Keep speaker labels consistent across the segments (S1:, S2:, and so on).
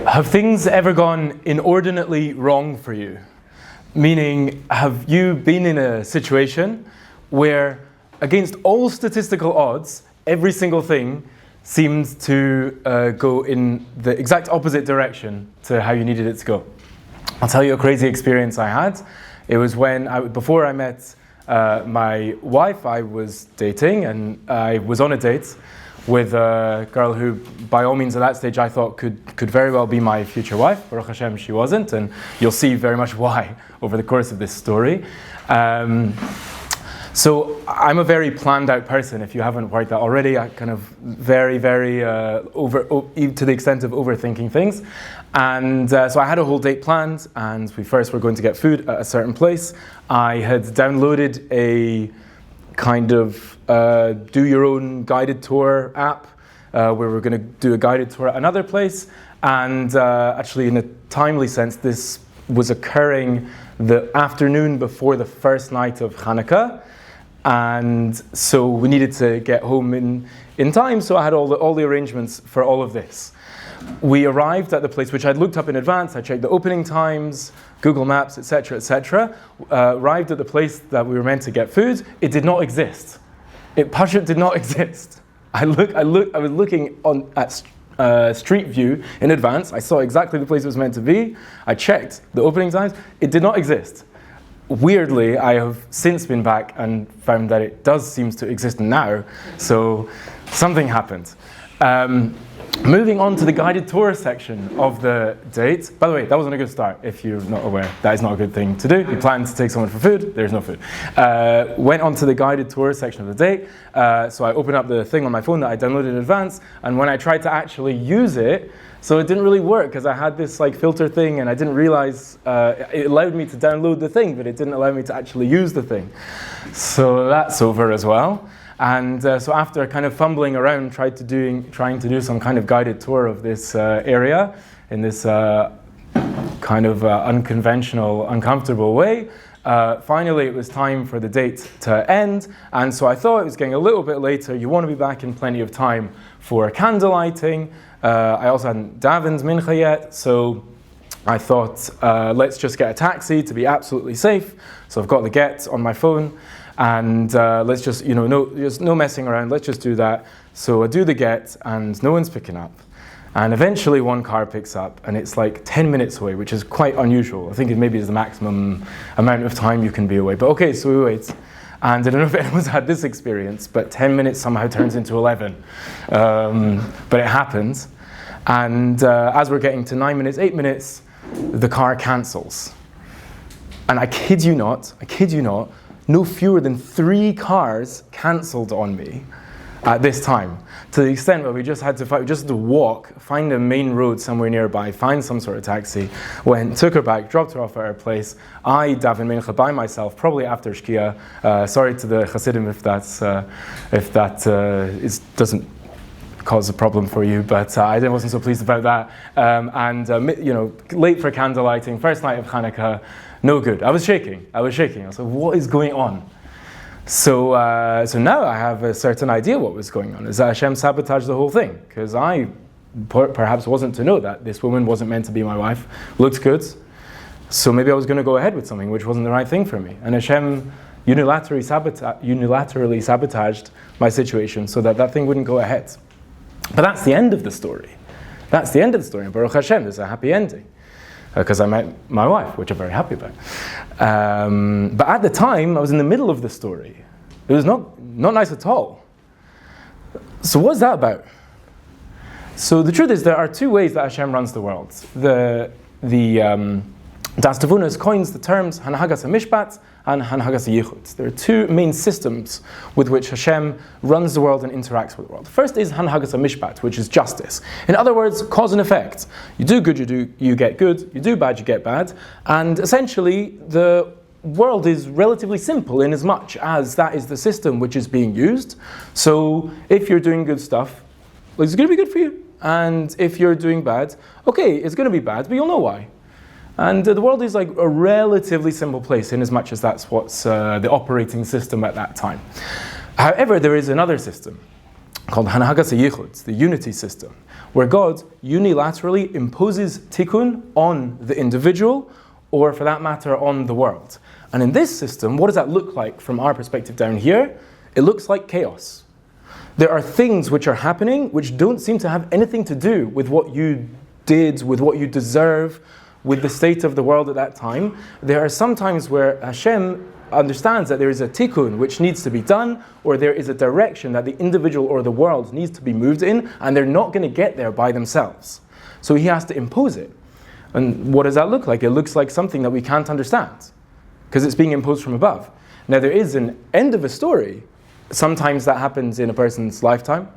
S1: Have things ever gone inordinately wrong for you? Meaning, have you been in a situation where, against all statistical odds, every single thing seemed to go in the exact opposite direction to how you needed it to go? I'll tell you a crazy experience I had. It was when, before I met my wife, I was dating, and I was on a date with a girl who, by all means at that stage, I thought could very well be my future wife. Baruch Hashem, she wasn't, and you'll see very much why over the course of this story. So I'm a very planned out person, if you haven't worked that already. I kind of very, to the extent of overthinking things. And so I had a whole date planned, and we first were going to get food at a certain place. I had downloaded a kind of do your own guided tour app where we're going to do a guided tour at another place. And actually, in a timely sense, this was occurring the afternoon before the first night of Hanukkah. And so we needed to get home in time, so I had all the arrangements for all of this. We arrived at the place, which I'd looked up in advance. I checked the opening times, Google Maps, etc., etc. Arrived at the place that we were meant to get food. It did not exist. It Pashut did not exist. I was looking at Street View in advance. I saw exactly the place it was meant to be. I checked the opening times. It did not exist. Weirdly, I have since been back and found that it does seem to exist now. So something happened. Moving on to the guided tour section of the date. By the way, that wasn't a good start, if you're not aware. That is not a good thing to do. You plan to take someone for food, there's no food. Went on to the guided tour section of the date. So I opened up the thing on my phone that I downloaded in advance, and when I tried to actually use it, so it didn't really work because I had this filter thing, and I didn't realize it allowed me to download the thing, but it didn't allow me to actually use the thing. So that's over as well. And so after kind of fumbling around, trying to do some kind of guided tour of this area in this kind of unconventional, uncomfortable way, finally it was time for the date to end. And so I thought it was getting a little bit later. You want to be back in plenty of time for candle lighting. I also hadn't davened mincha yet, so I thought, let's just get a taxi to be absolutely safe. So I've got the Get on my phone. And let's just, no messing around, let's just do that. So I do the Get, and no one's picking up. And eventually one car picks up, and it's like 10 minutes away, which is quite unusual. I think it maybe is the maximum amount of time you can be away. But okay, so we wait. And I don't know if anyone's had this experience, but 10 minutes somehow turns into 11. But it happens. And as we're getting to 9 minutes, 8 minutes, the car cancels. And I kid you not, no fewer than 3 cars cancelled on me at this time, to the extent where we just had to walk, find a main road somewhere nearby, find some sort of taxi, took her back, dropped her off at her place. I daven mincha by myself, probably after Shkia. Sorry to the Hasidim if that doesn't cause a problem for you, but I wasn't so pleased about that. Late for candle lighting, first night of Hanukkah. No good. I was shaking. I was like, what is going on? So now I have a certain idea what was going on. Is that Hashem sabotaged the whole thing? Because I perhaps wasn't to know that this woman wasn't meant to be my wife. Looked good. So maybe I was going to go ahead with something which wasn't the right thing for me. And Hashem unilaterally sabotaged my situation so that thing wouldn't go ahead. But that's the end of the story. And Baruch Hashem, there's a happy ending. Because I met my wife, which I'm very happy about. But at the time, I was in the middle of the story. It was not nice at all. So what's that about? So the truth is, there are 2 ways that Hashem runs the world. The Das Tavunas coins the terms Hanhagas HaMishpat and Hanhagas HaYichud. There are 2 main systems with which Hashem runs the world and interacts with the world. First is Hanhagas HaMishpat, which is justice. In other words, cause and effect. You do good, you get good. You do bad, you get bad. And essentially, the world is relatively simple in as much as that is the system which is being used. So if you're doing good stuff, it's going to be good for you. And if you're doing bad, okay, it's going to be bad, but you'll know why. And the world is like a relatively simple place in as much as that's what's the operating system at that time. However, there is another system, called Hanhagas HaYichud, the unity system, where God unilaterally imposes tikkun on the individual, or for that matter, on the world. And in this system, what does that look like from our perspective down here? It looks like chaos. There are things which are happening which don't seem to have anything to do with what you did, with what you deserve, with the state of the world at that time. There are some times where Hashem understands that there is a tikkun which needs to be done, or there is a direction that the individual or the world needs to be moved in, and they're not going to get there by themselves. So he has to impose it. And what does that look like? It looks like something that we can't understand, because it's being imposed from above. Now there is an end of a story. Sometimes that happens in a person's lifetime.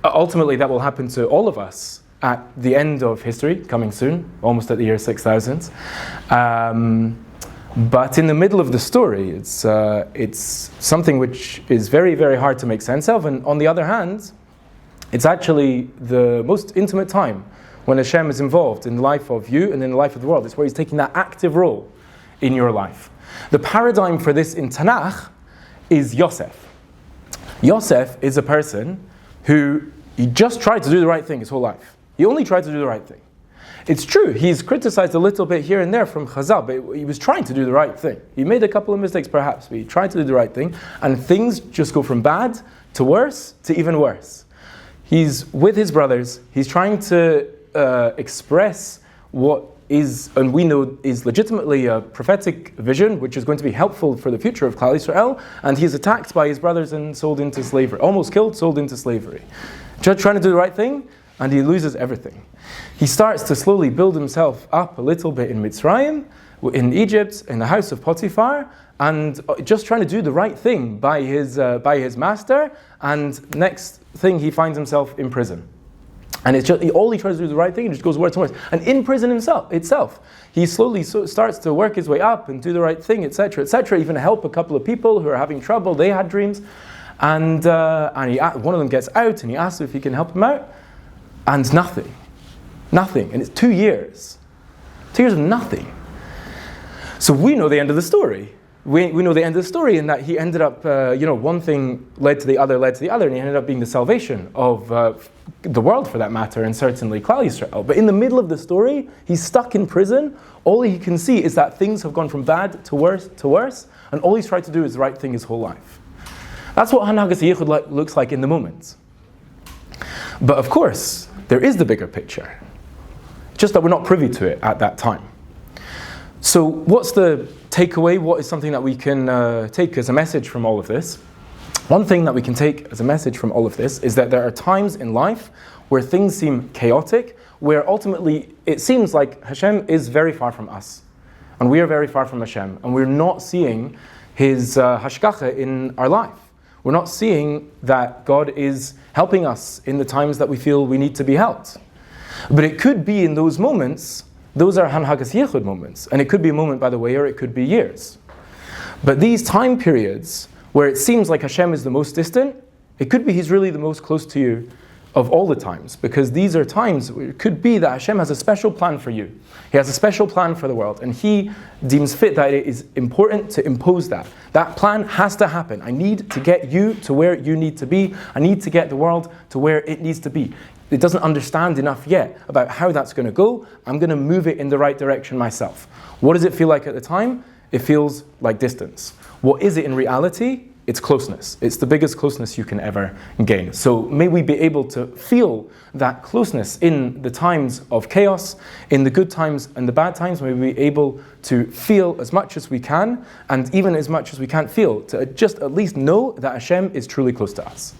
S1: Ultimately that will happen to all of us at the end of history, coming soon, almost at the year 6000. But in the middle of the story, it's something which is very, very hard to make sense of. And on the other hand, it's actually the most intimate time when Hashem is involved in the life of you and in the life of the world. It's where He's taking that active role in your life. The paradigm for this in Tanakh is Yosef. Yosef is a person who he just tried to do the right thing his whole life. He only tried to do the right thing. It's true, he's criticized a little bit here and there from Chazal, but he was trying to do the right thing. He made a couple of mistakes perhaps, but he tried to do the right thing, and things just go from bad to worse to even worse. He's with his brothers, he's trying to express what is, and we know is legitimately a prophetic vision, which is going to be helpful for the future of Klal Yisrael, and he's attacked by his brothers and sold into slavery, almost killed, sold into slavery. Just trying to do the right thing, and he loses everything. He starts to slowly build himself up a little bit in Mitzrayim, in Egypt, in the house of Potiphar, and just trying to do the right thing by his master, and next thing he finds himself in prison. And it's just, all he tries to do the right thing, and it just goes worse and worse. And in prison itself, he slowly starts to work his way up and do the right thing, etc., etc., even help a couple of people who are having trouble. They had dreams. And one of them gets out, and he asks if he can help him out. And nothing. And it's 2 years. 2 years of nothing. So we know the end of the story. We know the end of the story in that he ended up, one thing led to the other, and he ended up being the salvation of the world for that matter, and certainly Klal Yisrael. But in the middle of the story, he's stuck in prison. All he can see is that things have gone from bad to worse, and all he's tried to do is the right thing his whole life. That's what Hanhagas HaYichud looks like in the moment. But of course, there is the bigger picture. Just that we're not privy to it at that time. So what's the takeaway? What is something that we can take as a message from all of this? One thing that we can take as a message from all of this is that there are times in life where things seem chaotic, where ultimately it seems like Hashem is very far from us. And we are very far from Hashem. And we're not seeing His Hashgacha in our life. We're not seeing that God is helping us in the times that we feel we need to be helped. But it could be in those moments, those are Hanhagas HaYichud moments. And it could be a moment, by the way, or it could be years. But these time periods where it seems like Hashem is the most distant, it could be He's really the most close to you of all the times. Because these are times where it could be that Hashem has a special plan for you. He has a special plan for the world. And He deems fit that it is important to impose that. That plan has to happen. I need to get you to where you need to be. I need to get the world to where it needs to be. It doesn't understand enough yet about how that's going to go. I'm going to move it in the right direction myself. What does it feel like at the time? It feels like distance. What is it in reality? It's closeness. It's the biggest closeness you can ever gain. So may we be able to feel that closeness in the times of chaos, in the good times and the bad times. May we be able to feel as much as we can, and even as much as we can't feel, to just at least know that Hashem is truly close to us.